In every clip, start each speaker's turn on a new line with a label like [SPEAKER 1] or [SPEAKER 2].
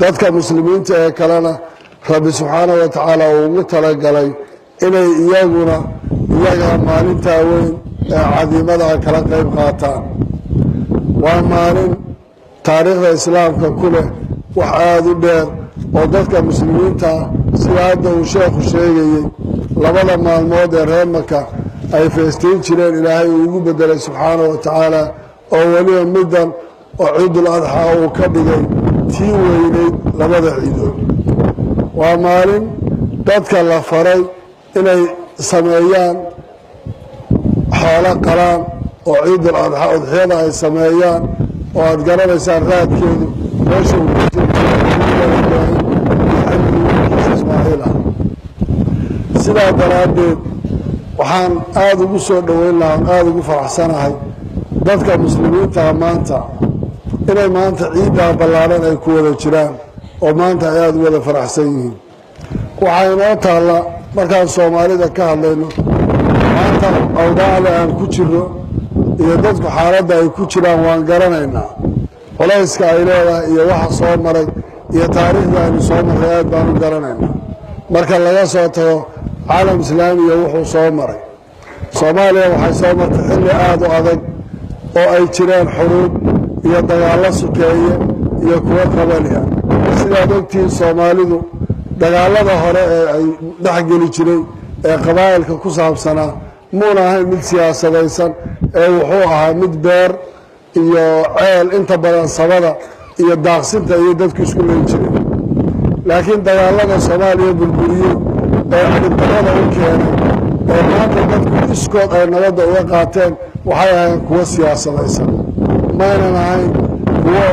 [SPEAKER 1] dadka muslimiinta ee kalena rabbi subxaanahu wa tacaala uu ugu talagalay inay iyaguna iyaga maalintaa weyn ee cadiimada kala qayb qaataan waa maalin taariikhda islaamka ku leh wax aada u dheer oo dadka muslimiinta sida hadda uu sheekhu sheegayey labada maalmood ee reer Maka ay feesteen jireen ilaahay uu ugu bedelay subxaanahu wa tacaala oo weliba middan oo ciidul adxaa uu ka dhigay tii weyneyd labada ciidood waa maalin dadka la faray inay sameeyaan xoolo qalaan oo ciidul adxaa udxiyada ay sameeyaan oo aad garanaysaan raadkeedu meesha uu ku jiro Ismaaciil sidaa daraaddeed waxaan aada ugu soo dhoweyn lahaa aada ugu faraxsanahay dadka muslimiinta maanta inay maanta ciiddaa ballaaran ay ku wada jiraan oo maanta ay aada u wada faraxsan yihiin waxaa inoo taalla markaan soomaalida ka hadlayno maanta awdaacda aan ku jirno iyo dadku xaaladda ay ku jiraan waan garanaynaa culayska ay leedahay iyo waxa soo maray iyo taariikhda aynu soo marray aad baan u garanaynaa marka laga soo tago caalam islaamiga wuxuu soo maray soomaaliya waxay soo martay xilli aada u adag oo ay jireen xuruub iyo dagaallo sukeeye iyo kuwo qabaliya sidaad ogtihiin soomaalidu dagaallada hore ee ay dhexgeli jiray ee qabaa'ilka ku saabsanaa muuna ahayn mid siyaasadaysan ee wuxuu ahaa mid beer iyo ceel inta badan sabada iyo daaqsinta iyo dadku isku leyn jireen laakiin dagaallada soomaaliya burburiyey ee xidibdarrada u keenay ee maanta dadku iskood ay nabadda uga qaateen waxay ahayn kuwo siyaasadaysan maynan ahayn kuwo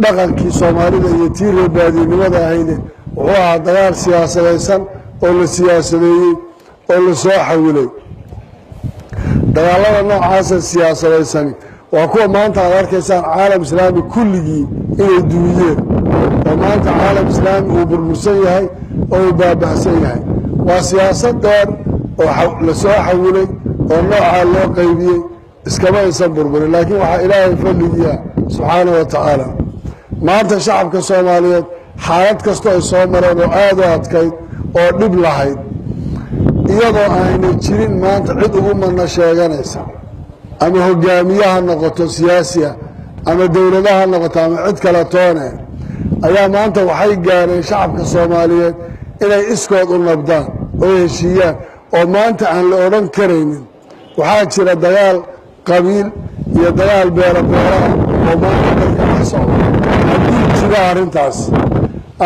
[SPEAKER 1] dhaqankii soomaalida iyo tii reerbaadiyenimada ahayde wuxuu ahaa dagaal siyaasadaysan oo la siyaasadeeyey oo la soo xawilay dagaallada noocaasa siyaasadeysani waa kuwa maanta aad arkaysaan caalam islaami kulligii inay duwiyeen oo maanta caalam islaami uu burbursan yahay oo uu baaba'san yahay waa siyaasad dheer oo la soo xawilay oo noocaa loo qaybiyey iskama aysan burburin laakiin waxaa ilaahay fadligiia subxaanahu wa tacaala maanta shacabka soomaaliyeed xaalad kastoo ay soo mareen oo aada u adkayd oo dhib lahayd iyadoo aanay jirin maanta cid ugu madna sheeganaysa ama hogaamiyaha noqoto siyaasiya ama dowladaha noqoto ama cid kale toone ayaa maanta waxay gaareen shacabka soomaaliyeed inay iskood u nabdaan oo heshiiyaan oo maanta aan la odhan karaynin waxaa jira dagaal qabiil iyo dagaal beerabeeraha oo maanta dadka ka socda haddii jira arrintaas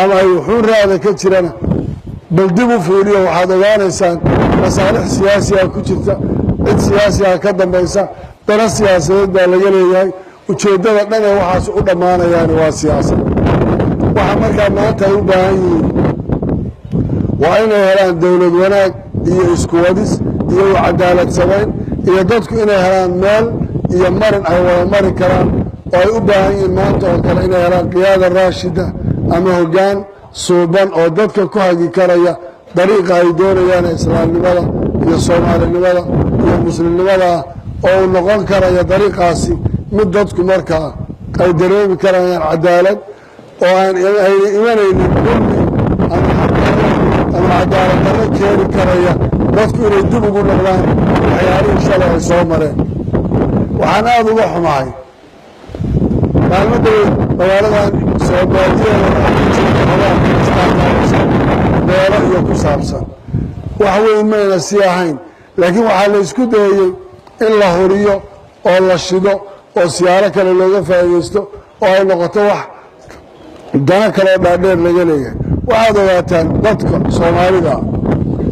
[SPEAKER 1] ama ay wuxuun raada ka jirana bal dib u fuuliyo waxaad ogaanaysaan masaalix siyaasiga ku jirta cid siyaasiga ka dambaysa dana siyaasadeed baa laga leeyahay ujeeddada dhan ee waxaas u dhammaanayaan waa siyaasad waxa markaa maanta ay u baahan yihiin waa inay helaan dowlad wanaag iyo isku wadis iyo cadaalad samayn iyo dadku inay helaan meel iyo marin ay wada mari karaan oo ay u baahan yihiin maanta oo kale inay helaan qiyaada raashida ama hoggaan suuban oo dadka ku hagi karaya dariiqa ay doonayaan islaamnimada iyo soomaalinimada iyo muslimnimada ah oo uu noqon karaya dariiqaasi mid dadku markaa ay dareemi karayaan cadaalad oo aan ayna imanaynin dulmi ama cadaalad darro keeni karaya dadku inay dib ugu noqdaan waxyaalihii shalay ay soo mareen waxaan aada uga xumahay maalmadda magaaladan beelo iyo ku saabsan wax weyn mayna sii ahayn laakiin waxaa la isku dayey in la huriyo oo la shido oo siyaaro kale looga faa'iidaysto oo ay noqoto wax dana kaleo dhaadheer laga leeyahay waxaad ogaataan dadka soomaalida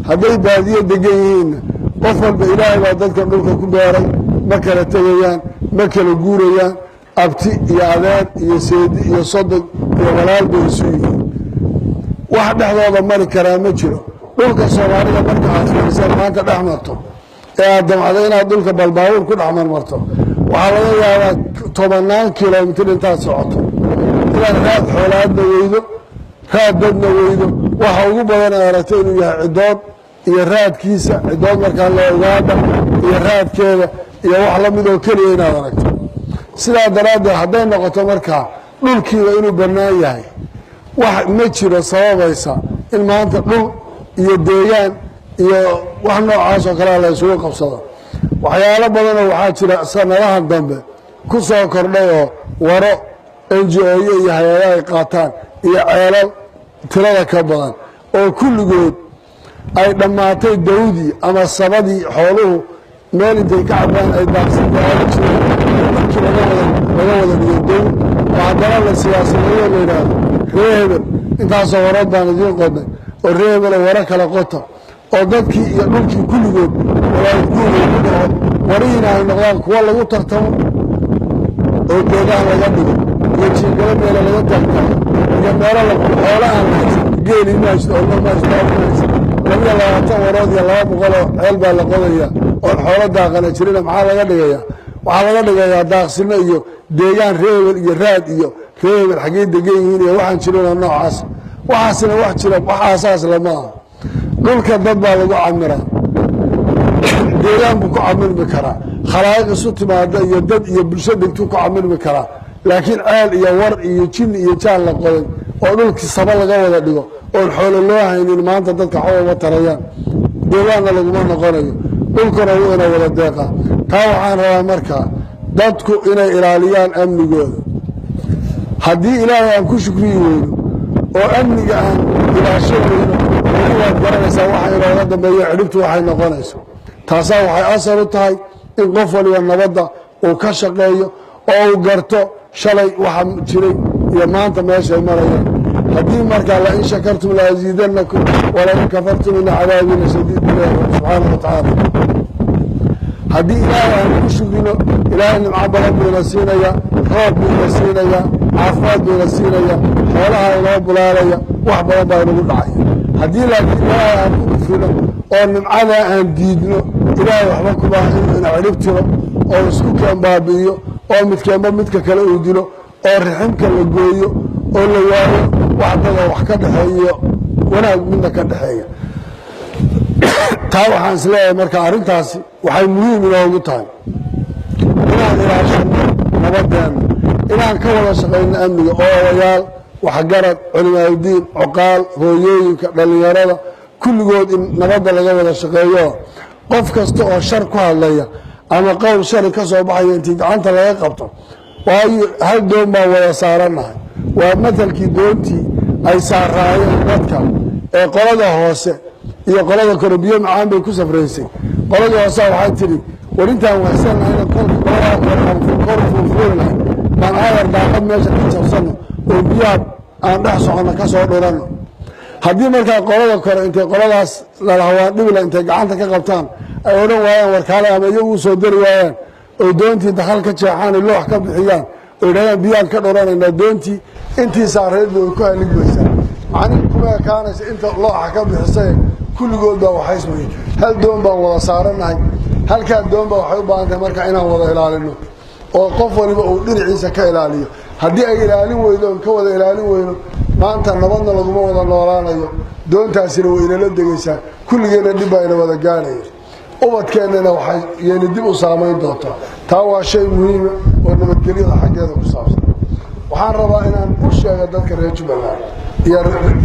[SPEAKER 1] hadday baadiyo degan yihiinna qof walba ilaahay baa dadka dhulka ku beeray ma kala tegayaan ma kala guurayaan abti iyo adeer iyo seedi iyo sodog iyo walaal bay isu yihiin wax dhexdooda mari karaa ma jiro dhulka soomaalida marka aad fiirseen maanta dhex marto ee aad damcdo inaad dhulka balbaabuur ku dhex marmarto waxaa laga yaabaa 10 kilomitir intaad socoto inaad raad xoolaadna weydo raad dadna weydo waxa ugu badan ay aragto inuu yahay cidood iyo raadkiisa cidood markaa la ogaada iyo raadkeeda iyo wax la mid oo keliya inaad aragto sidaa daraaddeed hadday noqoto markaa dhulkiiba inuu bannaan yahay wax ma jiro sababaysa in maanta dhul iyo deegaan iyo wax noocaas oo kale la isugu qabsado waxyaalo badan oo waxaa jira sanadahan dambe ku soo kordhay oo waro NGO iyo hay'adaha ay qaataan iyo ceelal tirada ka badan oo kulligood ay dhammaatay dawdii ama sabadii xooluhu meel intay ka cabaan ay daaqsan jireen markii laga wada dhigo dow oo haddana la siyaasadeeyo la yidhaahdo ree hebel intaasoo warood baan idiin qodnay oo ree hebel waro kala qota oo dadkii iyo dhulkii kulligood walaadguuda ku dhaco warihiina ay noqdaan kuwa lagu tartamo oo geedaha laga dhigo iyo jiingalo meelo laga taagtaago iyo meelo xoolo aan lahaysan geeli ma haysto oo loo mahaysto oo ma haysan 20 warood iyo 200 oo ceel baa la qodayaa oo xoolo daaqana jirina maxaa laga dhigayaa waxaa laga dhigayaa daaqsino iyo deegaan reebel iyo raad iyo reebel xaggee degan yihiin iyo waxaan jirinoo noocaas waxaasina wax jira wax aasaas lama aha dhulka dad baa lagu camiraa deegaan buu ku camirmi karaa khalaa'iq isu timaada iyo dad iyo bulsho degtuu ku camirmi karaa laakiin ceel iyo war iyo jin iyo jaan la qoday oo dhulkii saba laga wada dhigo oon xoolo loo haynin maanta dadka xoogama tarayaan deegaanna laguma noqonayo dhulkuna wuu ina wada deeqaa taa waxaan rabaa markaa dadku inay ilaaliyaan amnigooda haddii ilaahay aan ku shukriyi weyno oo amniga aan ilaashan weyno waad garanaysaa waxa inooga dambeeyo cidhibtu waxay noqonayso taasaa waxay asal u tahay in qof waliba nabadda uu ka shaqeeyo oo uu garto shalay waxa jiray iyo maanta meeshay marayaan haddii markaa la in shakartum la aziidannakum wala in kafartum ina cadaabi lashadiid ilaahi subxaanahu watacaala haddii ilaahay aan ku shukrino ilaahay nimco badan buuna siinayaa roob buuna siinayaa caafimaad buuna siinayaa xoolaha inoo bulaalaya wax badan baa inagu dhacaya haddii laakiin ilaahay aan ku kufrino oo nimcadaa aan diidno ilaahay waxba kubaa inuu ina cidhib tiro oo isku keen baabi'iyo oo midkeenba midka kale uu dilo oo riximka la gooyo oo la waayo wax dada wax ka dhexeeyo wanaag midna ka dhexeeya taa waxaan isleeyahay marka arrintaasi waxay muhiim inoogu tahay inaan ilaashano nabadeenna inaan ka wada shaqayno amniga oo odayaal waxgarad culimaadudiin cuqaal hooyooyinka dhallinyarada kulligood in nabadda laga wada shaqeeyo qof kasta oo shar ku hadlaya ama qowl shari ka soo baxaya intii gacanta laga qabto waayo hal doon baan wada saarannahay waa matalkii doontii ay saaraayeen dadka ee qolada hoose iyo qolada kore biyo macaan bay ku safraysay qoladii hoose waxay tidhi war intaan wahsannahay inaad kor fuulfuulnahay baan aayar daaqad meesha ka jabsanno oo biyaha aan dhex soconno ka soo dhuranno haddii markaa qolada kore intay qoladaas lalahawaan dhibila intay gacanta ka qabtaan ay odhan waayaan warkaale ama iyagu soo dari waayaan oo doontii dakhal ka jeexaan oo loox ka bixiyaan oo yidhahdaan biyaan ka dhoranaynaa doontii intii saareedba way ku haligmaysaa macnihi kuma ekaanaysa inta looxa ka bixisay kulligood baa waxaysmay hal doon baan wada saarannahay halkaa doon baa waxay u baahan tahay marka inaan wada ilaalino oo qof waliba uu dhinaciisa ka ilaaliyo haddii ay ilaalin weydo oon ka wada ilaalin weyno maanta nabadna laguma wada noolaanayo doontaasina way inala degaysaa kulligeenna dhib baa ina wada gaarhaya ubadkeennana waxay yeeni dib u saamayn doontaa taa waa shay muhiima oo nabadgelyada xaggeeda ku saabsan waxaan rabaa inaan u sheego dadka reer jubbaland iyo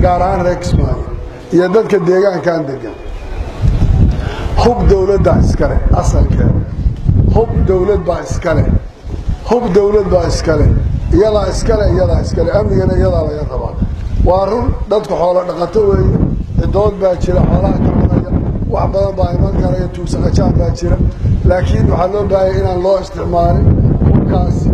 [SPEAKER 1] gaar ahaan reer kismaayo iyo dadka deegaankan degan hub dawladdaa iskale asalkeeda hub dawlad baa iskale hub dawlad baa iskale iyadaa iskale amnigana iyadaa laga rabaa waa run dadku xoolo dhaqato weeye cidood baa jira xoolaha ka cunaya wax badan baa iman karaya tuugsaqajaan baa jira laakiin waxaa loo baahaya inaan loo isticmaalin hubkaasi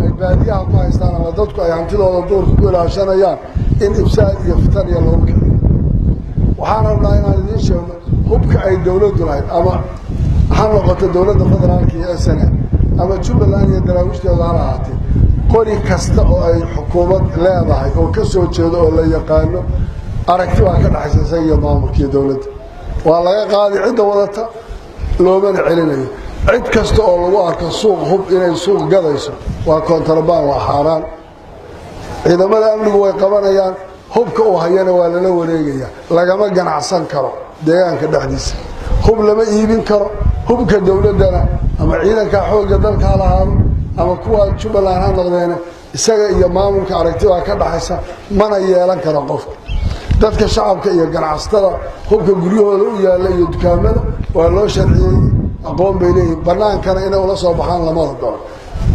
[SPEAKER 1] ay baadiyaha ku haystaan ama dadku ay hantidooda duurka ku ilaashanayaan in ibsaad iyo fitan iyo loogu kiciyo waxaan rabnaa inaan idiin sheegno hubka ay dawladdu lahayd ama ha noqoto dawladda federaalka iyo SNA ama jubbaland iyo daraawiishdeeda ha lahaatee qori kasta oo ay xukuumad leedahay oo ka soo jeedo oo la yaqaano aragti baa ka dhaxaysa isaga iyo maamulka iyo dawladda waa laga qaadi cidda wadata loomana celinayo cid kasta oo lagu arko suuq hub inay suuq gadayso waa kontrabaan waa xaaraan ciidamada amnigu way qabanayaan hubka uu hayana waa lala wareegaya lagama ganacsan karo deegaanka dhexdiisa hub lama iibin karo hubka dawladdana ama ciidanka xoogga dalka ha lahaado ama kuwa jubbaland ha noqdeena isaga iyo maamulka aragtida ka dhaxaysa mana yeelan karo qof dadka shacabka iyo ganacsatada hubka guryahooda u yaala iyo dukaamada waa loo sharciyay aqoon bay leeyihiin banaankana inay ula soo baxaan lama ogolo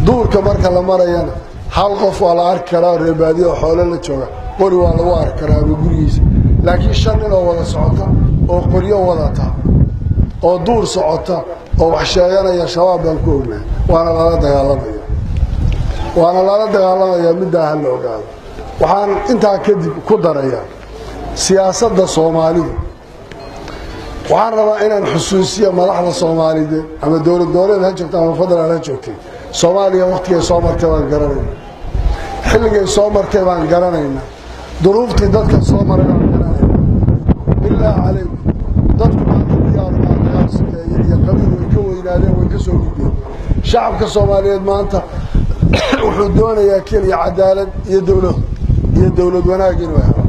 [SPEAKER 1] duurka marka la marayana hal qof waa la arki karaa reebaadiyo xoolo la jooga qori waa lagu arki karaa gurigiisa laakiin shan inoo wada socota oo qoryo wadata oo duur socota oo wax sheeganaya shabaab baan ku ognaa waana lala dagaalamaya middaa hal la ogaado waxaan intaa kadib ku darayaa siyaasadda Soomaaliya waxaan rabaa inaan xusuusiyo madaxda Soomaaliyeed ama dowlad ha joogto ama federal ha joogto Soomaaliya waqtigay soo martay waan garanaynaa xilligay soo martay waan garanaynaa duruuftii dadka soo maray waan garanaynaa bilaa calaykum dadku maanta iyo qabiil way ka weynaadeen way ka soo gudbeen shacabka Soomaaliyeed maanta wuxuu doonayaa kaliya cadaalad iyo dowlad wanaag inuu helo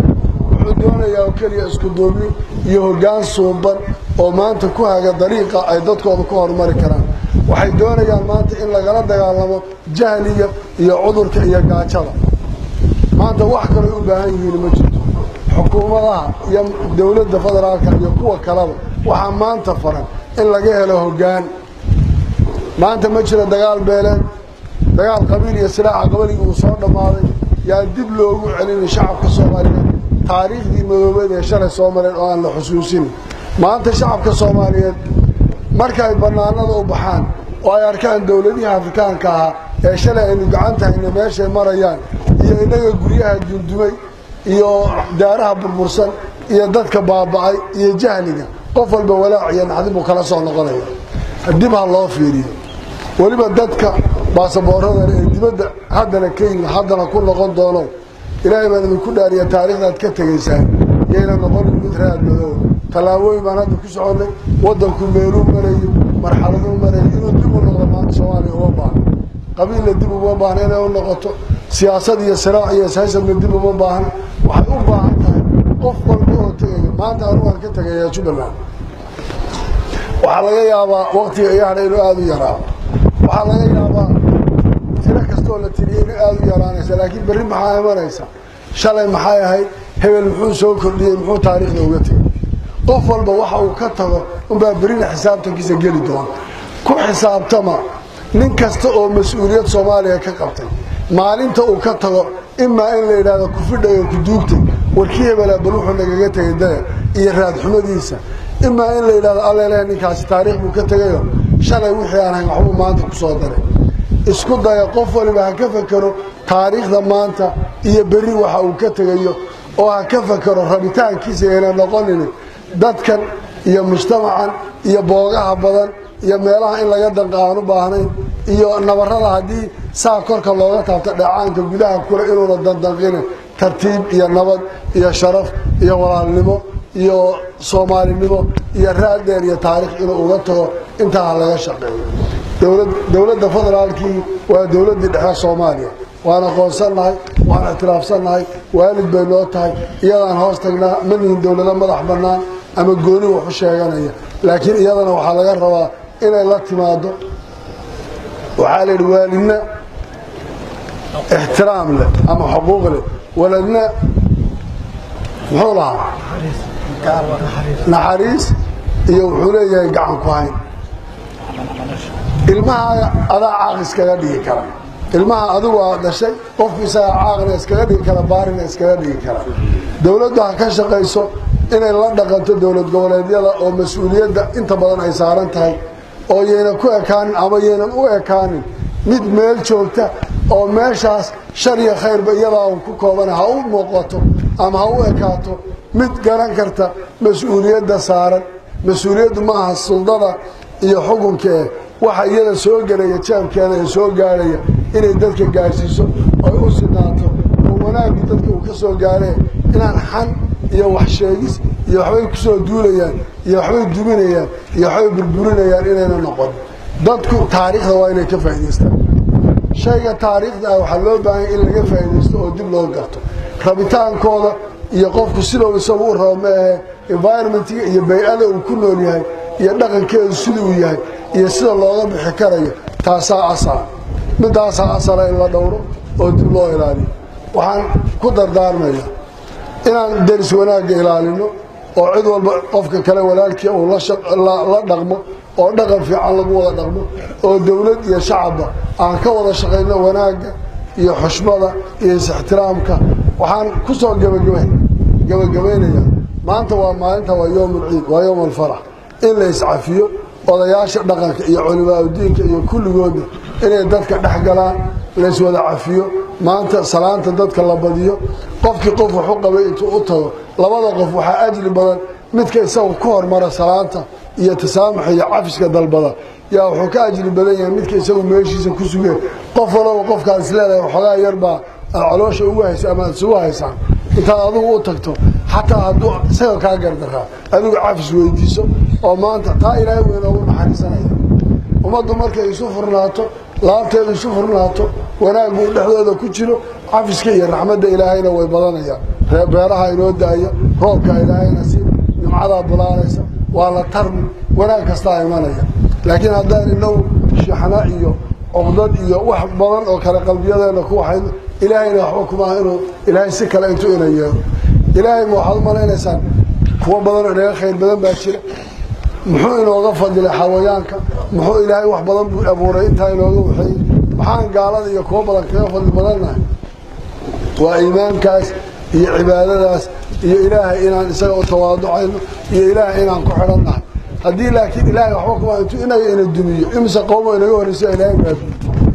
[SPEAKER 1] wuxuu doonayaa kaliya isku duubni iyo hoggaan suuban oo maanta ku haga dariiqa ay dadkooda ku horumari karaan waxay doonayaan maanta in lagala dagaalamo jahliga iyo cudurka iyo gaajada maanta wax kale u baahan yihiin ma jirto xukuumadaha iyo dowladda federaalka iyo kuwa kaleba waxa maanta faran in laga helo hoggaan maanta ma jiro dagaal beeleen dagaal qabiil iyo silaaca qabiilka uu soo dhamaaday yaa dib loogu celin shacabka Soomaaliyeed taariikhdii madoobeed ee shalay soo mareen oo aan la xusuusin maanta shacabka Soomaaliyeed marka ay banaanada u baxaan oo ay arkaan dawladaha Afrikaanka ah ee shalay ay gacantayna meesha marayaan iyo inaga guryaha dundumay iyo daaraha burbursan iyo dadka baaba'ay iyo jahliga qof walba walaaciya naxdib kala soo noqonaya dib ha loo fiiriyo waliba dadka baasaboorada ee dibadda haddana Kenya haddana ku noqon doono ilaahay baan idinku dhaariya taariikhdaad ka tagaysaan yeena noqon mid raad madow talaawooyin baan hadda ku soconay wadanku meeluu marayo marxaladuu marayo inuu dib u noqdo maanta Soomaaliya uga baahan qabiilna dib uga baahan inay u noqoto siyaasad iyo saraac iyo siyaasadna dib uga baahan waxay u baahan tahay qof walba oo tagaya maanta aan ka tagayaa Jubbaland waxaa laga yaabaa waqtiga ay hadhay inuu aad u yaraado waxaa laga yaabaa tiro kastoo la tiriyay inuu aad u yaraanaysa laakiin berri maxaa imanaysa shalay maxay ahayd hebel muxuu soo kordhiyay muxuu taariikhda uga tagay qof walba waxa uu ka tago unbaa berrina xisaabtankiisa geli doona ku xisaabtama nin kasta oo mas'uuliyad Soomaaliya ka qabtay maalinta uu ka tago imaa in la yiraahdo ku fidhayo ku duugtay warkii hebel bal wuxuu nagaga tagay dada iyo raad xumadiisa imaa in la yiraahdo alleelay ninkaas taariikh buu ka tagayo shalay wixii aan ahayn waxba maanta ku soo daray isku daya qof waliba ha ka fakaro taariikhda maanta iyo berri waxa uu ka tagayo oo ha ka fakaro rabitaankiisa inay noqonin dadkan iyo mujtamacan iyo boogaha badan iyo meelaha in laga danqaano baahnayn iyo nabarada hadii saa korka looga taabto dhacaanka gudaha kula inuu la danqin tartiib iyo nabad iyo sharaf iyo walaalnimo iyo Soomaalinimo iyo raad dheer iyo taariikh inuu uga tago inta laga shaqeeyo dowladda federaalkii waa dowladda dhexe Soomaaliya waana qoonsanahay waana itiraafsanahay waalid bay loo tahay iyadaan hoos tagnaa manihin dowladda madax banaan ama gooni wax u sheeganaya laakiin iyadana waxa laga rabaa inay la timaado waxa la waalidna ixtiraam leh ama xuquuq leh waladna xoolaha naxariis iyo wuxuu leeyahay gacan ku hayn ilmaha adaa caaq iskaga dhigi kara ilmaha adigu aad dhashay qof isaga caaqna iskaga dhigi kara baarina iskaga dhigi kara dawladdu ha ka shaqeyso inay la dhaqanto dawlad goboleedyada oo mas'uuliyadda inta badan ay saaran tahay oo yeena ku ekaan ama yeena u ekaanin mid meel joogta oo meeshaas shar iyo khayrba iyada oo ku kooban ha u muuqato ama ha u ekaato mid garan karta mas'uuliyadda saaran mas'uuliyaddu ma aha suldada iyo xukunka waxa iyada soo galaya jaamkeena ee soo gaaraya inay dadka gaarsiiso oo u sinaato oo wanaag dadka uu ka soo gaaray inaan xan iyo wax sheegis iyo waxay ku soo duulayaan iyo waxay duminayaan iyo waxay burburinayaan inayna noqon dadku taariikhda waa inay ka faa'iideystaan shayga taariikhda waxa loo baahan in laga faa'iideysto oo dib loo garto rabitaankooda iyo qofku sidoo isagu u rabo environment-ka iyo bay'ada uu ku nool yahay iyo dhaqankeedu sidoo uu yahay iyo sida looga bixi karayo taasaa asal midaas asal in la dhowro oo dib loo ilaaliyo waxaan ku dardaarmayaa inaan deris wanaagga ilaalino oo cid walba qofka kale walaalkii uu la dhaqmo oo dhaqan fiican lagu wada dhaqmo oo dawlad iyo shacabba aan ka wada shaqayno wanaagga iyo xushmada iyo ixtiraamka waxaan ku soo gabagabaynayaa maanta waa maalinta waa yoomul ciid waa yoomul farax in la iscafiyo odayaasha dhaqanka iyo culimaa diinka iyo kulligoodna inay dadka dhex galaan la iswada cafiyo maanta salaanta dadka la badiyo qofkii qof wax u qabay intuu u tago labada qof waxaa ajri badan midka isagu ku hormara salaanta iyo tasaamuxa iyo cafiska dalbada yaa wuxuu ka ajri badan yahay midka isagu meeshiisa ku sugeen qof walba qofkaas isleedahay waxoogaa yarbaa caloosha ugu haysa ama isugu haysaan intaad adigu u tagto xataa hadduu isaga kaa gardaraa adigu cafis weydiiso oo maanta taa ilaahay uu inoogu naxariisanaya ummaddu markay isu furnaato laabteeda isu furnaato wanaaggu dhexdooda ku jiro cafiska iyo raxmadda ilaahayna way badanayaan beeraha inoo daaya roobka ilaahayna si nimcadaa bulaanaysa waa la tarmi wanaag kastaa imanaya laakiin haddaan inagu shixna iyo cuqdad iyo wax badan oo kale qalbiyadeena ku waxayno ilaahayna waxba kumaha inuu ilaahay si kale intuu ina yeelo ilaahay ma waxaad u malaynaysaan kuwa badanoo inaga khayr badan baa jira muxuu inooga fadilay xawayaanka muxuu ilaahay wax badan buu abuuray intaa inooga waxeeyey maxaan gaalada iyo kuwa badan kaga fadli badannahay waa iimaankaas iyo cibaadadaas iyo ilaahay inaan isaga u tawaaducayno iyo ilaahay inaan ku xidhannahay haddii laakiin ilaahay waxba kuma intuu inaga ina dumiyo imise qowmo inaga horreysa ilaahay baabiyo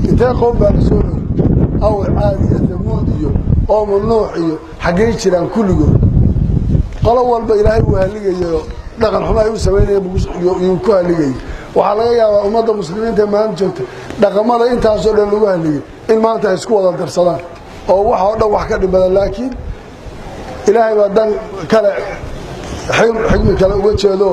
[SPEAKER 1] intee qowm baa la soo dhowey aw caad iyo damuud iyo qoomu nuux iyo xaggay jiraan kulligood qolo walba ilaahay uu haligayo dhaqan xumo ay u samaynayeen ku haligayay waxaa laga yaabaa ummadda muslimiinta maanta joogta dhaqamada intaasoo dhan lagu haligay in maanta ay isku wada darsadaan oo waxa oo dhan wax ka dhibadan laakiin ilaahay baa dan kale xigmi kale uga jeedo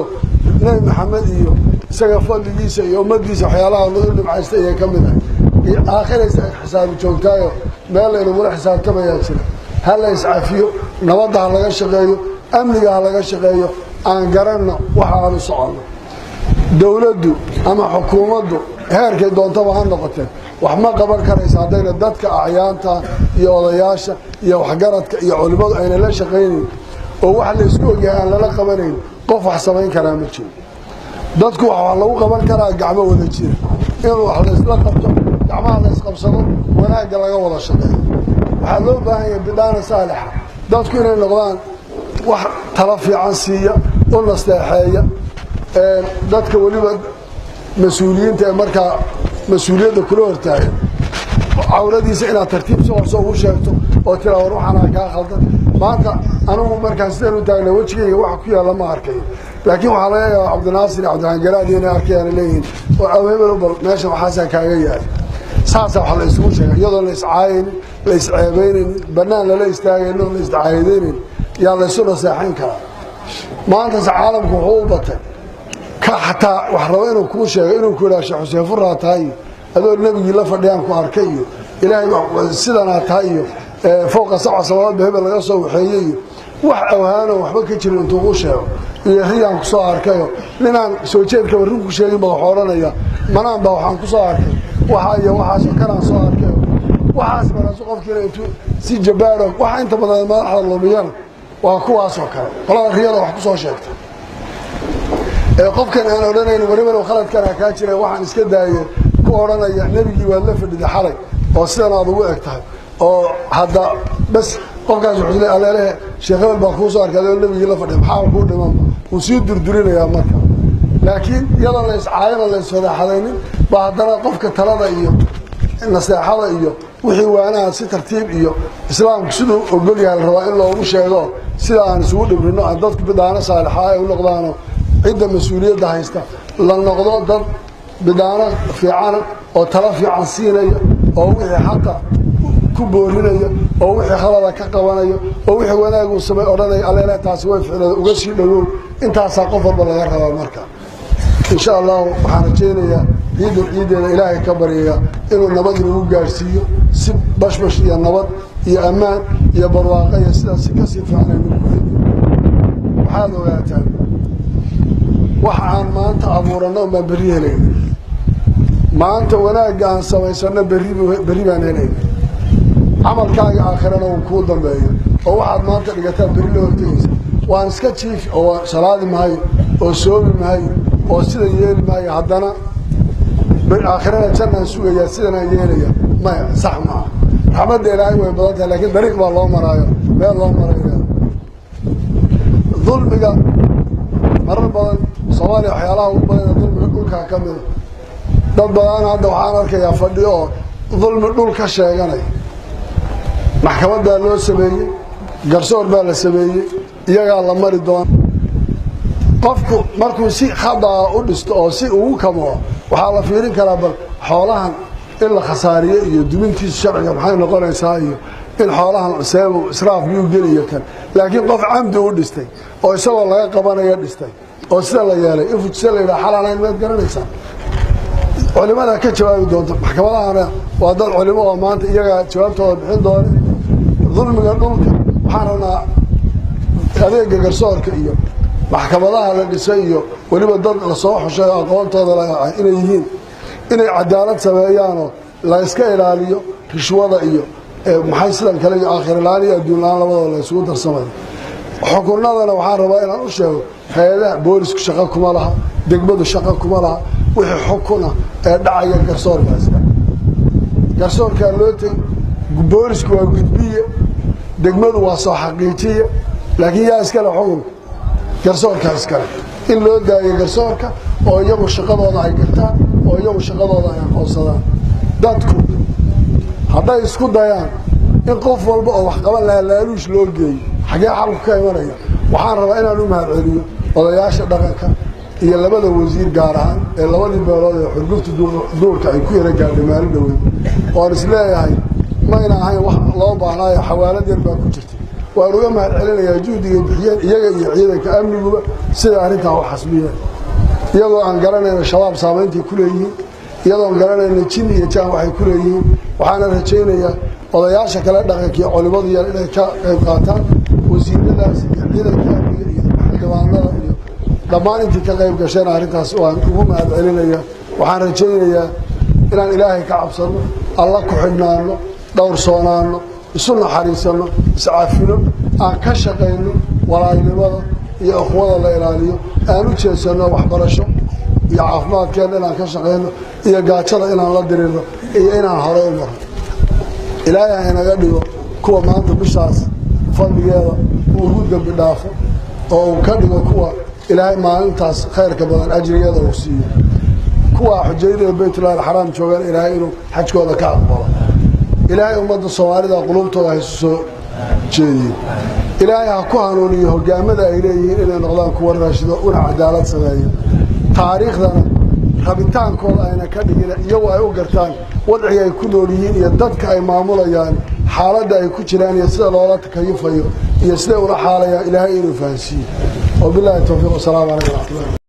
[SPEAKER 1] nabi maxamed iyo isaga fadligiisa iyo ummaddiisa waxyaalaha lagu dhibcaysta ayay ka mid ahay aakhiraysa xisaabi joogtaayo meel laynagula xisaabtamayaa jira ha la iscafiyo nabadda ha laga shaqeeyo amniga ha laga shaqeeyo aan garanno waxa aanu soconno dawladdu ama xukuumaddu heerkay doontaba ha noqotee wax ma qaban karaysa haddayna dadka acyaanta iyo odayaasha iyo waxgaradka iyo culimmadu ayna la shaqaynayn oo wax la isku ogyahay aan lala qabanayn qof wax samayn karaa ma jiro dadku wax lagu qaban karaa gacmo wada jira inuu wax la isla qabto gacmaha la isqabsado wanaagga laga wada shaqeeyo waxaa loo baahan yahay bidhaana saalixa dadku inay noqdaan wax tala fiican siiya u nasteexeeya dadka weliba mas-uuliyiinta ee markaa mas-uuliyadda kula hortaagan cawradiisa inaad tartiib si horso ugu sheegto oo tiraa war waxaanaa kaa khaldan maanta anugu markaan sidaan u taagna wejigayga waxa ku yaalla ma arkayo laakiin waxaa laga yaabaa cabdinaasir iyo cabdiraxmaan garaadi inay arkayaana leeyihiin oo awheebel bal meesha waxaasaa kaaga yahay saasaa wax la isugu sheega iyadoo la iscaayaynin la isceebaynaynin bannaan lala istaagaynin oo la isdacaayadaynaynin yaa laysu naseexayn karaa maantase caalamku wuxuu u batay ka xataa wax rabo inuu kuu sheego inuu ku yidhaha sheekh xuseen furaa tahay iyo adoo nebigii la fadhiyaan ku arkay iyo ilaahay sidanaa tahay iyo fowqa sabca samawaadba hebel laga soo waxeeyey iyo wax awhaano waxba ka jirin intuu kuu sheego iyo riyaan ku soo arkayo ninaan soo jeedkaba run ku sheegin baa wax odhanaya manaan baa waxaan ku soo arkay waxa iyo waxaasoo kanaan soo arkayo waxaas maraasu qofkiina intuu si jabbaaro waxa inta badan madaxda lumiyana waa kuwaasoo kale qolada riyada wax ku soo sheegta qofkan aan odhanayn waribalow khaladkana kaa jira waxaan iska daayay ku odhanaya nebigii waad la fadhiday xalay oo sidan aad ugu eg tahay oo hadda bas qofkaas wuxuu leeyahay aleelehe sheekh hebel baa kuu soo arkay adoo nebigii la fadhiya maxaa kuu dhimanba wuu sii durdurinayaa marka laakiin iyadoo la iscaayana la isfadaaxadaynin baa haddana qofka talada iyo naseexada iyo wixii waanaha si tartiib iyo islaamku siduu ogol yahay la rabaa in loogu sheego sida aan isugu dhibrino aan dadku bidhaano saalixa ay u noqdaano cidda mas-uuliyadda haysta la noqdo dad bidhaano fiicana oo tala fiican siinaya oo wixii xaqa ku boorinaya oo wixii khalada ka qabanaya oo wixii wanaag uu samay odhanaya alleele taasi way ficnada uga sii dhowow intaasaa qof walba laga rabaa marka insha allahu waxaan rajaynayaa ciidul ciideeda ilaahay ka baryaya inuu nabad inagu gaadhsiiyo si bashbash iyo nabad iyo ammaan iyo barwaaqo iyo sidaas si kasii fiican aynu ku heli waxaad ogaataan wax aan maanta abuuranno maan berri helayna maanta wanaagga aan samaysano berri baan helayna camalkaaga aakhirana uu kuu dambeeyo oo waxaad maanta dhigataa beri la hortagaysa waan iska jiif oo salaadi maayo oo soomi maayo oo sida yeeli maayo haddana aakhirana jannaan sugayaa sidana yeelaya maya sax maaha raxmadda ilaahay way badan tahay laakiin dariiq baa loo maraayo meel loo maraya dulmiga marar badan Soomaaliya waxyaalaha ugu badan dulmiga dhulka ka mid dad badan hadda waxaan arkayaa fadhiyo oo dulmi dhul ka sheeganay maxkamadda loo sameeyay garsoor baa la sameeyay iyaga la mari doon qofku markuu si khada u dhisto oo si uu kamo waxa la fiirin karaa bal xoolahan in la khasaariyo iyo dumintiisa sharciga maxay noqonaysaa iyo in xoolahan sabab israaf uu geliyo kan laakiin qof camdi u dhistay oo isagoo laga qabanayo dhistay oo sida la yeelay ifujisa la xalaalayn ma garanaysaa culimada ka jawaabi doonto maxkamadahana waa dad culimo oo maanta iyaga jawaabtooda bixin doona dulmiga dhulka waxaana adeega garsoorka iyo maxkamadaha la dhisay iyo waliba dad la soo xushay aqoontooda inay yihiin inay cadaalad sameeyaan oo la iska ilaaliyo rishwada iyo maxay sidan kale iyo aakhir ilaaliyo adduun la labadooda la isugu darsamay xukunnadana waxaan rabaa inaan u sheego hay'adaha boolisku shaqo kuma laha degmadu shaqo kuma laha wixii xukuna ee dhacaya garsoorka loo tagay boolisku waa gudbiye degmadu waa soo xaqiijiye laakiin yaa iska la xukun garsoorka iskale in loo daayo garsoorka oo iyagu shaqadooda ay gartaan oo iyagu shaqadooda ay aqoonsadaan dadku hadday isku dayaan in qof walba oo wax qaban lahaa laaluush loo geeyo xagee xalku ka imanaya waxaan rabaa inaan u mahadceliyo odayaasha dhaqanka iyo labada wasiir gaar ahaan ee labadii beelood ee xurgufta duurka ay ku yara gaadhay maalin dhaweyn oon isleeyahay mayna ahayn wax loo baahnaayo xawaalad yar baa ku jirta waan uga mahadcelinayaa juhdiga bixiyeen iyaga iyo ciidanka amniguba sida arrintaa u xasbiyeen iyagoo aan garanayno shabaab saamayntii ku leeyihiin iyadoo aan garanayno jin iyo jaan waxay ku leeyihiin waxaana rajaynayaa odayaasha kale dhaqanka iyo culimadu yar inay ka qayb qaataan wasiiradaas iyo ciidanka amniga iyo xildhibaanada iyo dhammaan intii ka qayb gasheen arrintaas waan ugu mahadcelinayaa waxaan rajaynayaa inaan ilaahay ka cabsano alla ku xidhnaano dhowrsoonaano isu naxariisano iscaafino aan ka shaqayno walaalnimada iyo ukhwada la ilaaliyo aan u jeesano waxbarasho iyo caafimaadkeena inaan ka shaqayno iyo gaajada inaan la dirino iyo inaan hore u marno ilaahay inaga dhigo kuwa maanta bishaas fadligeeda uu ugu dambi dhaafo oo uu ka dhigo kuwa ilaahay maalintaas khayrka badan ajrigeeda uu siiyo kuwa xujayda baytullahi alxaraam joogan ilaahay inuu xajkooda ka aqbalo ilaahay ummadda Soomaalida qulubtooda ay soo jeediyeen ilaahay ha ku hanuuniyo hogaamada ay leeyihiin inay noqdaan kuwa raashido una cadaalad sameeyo taariikhdana rabitaankooda ayna ka dhigin iyagoo ay u gartaan wadciga ay ku nool yihiin iyo dadka ay maamulayaan xaaladda ay ku jiraan iyo sida loola takayufayo iyo sida ula xaalayaan ilaahay inuu fahansiiyo wabillahi tawfiiq wa salaamu alaykum.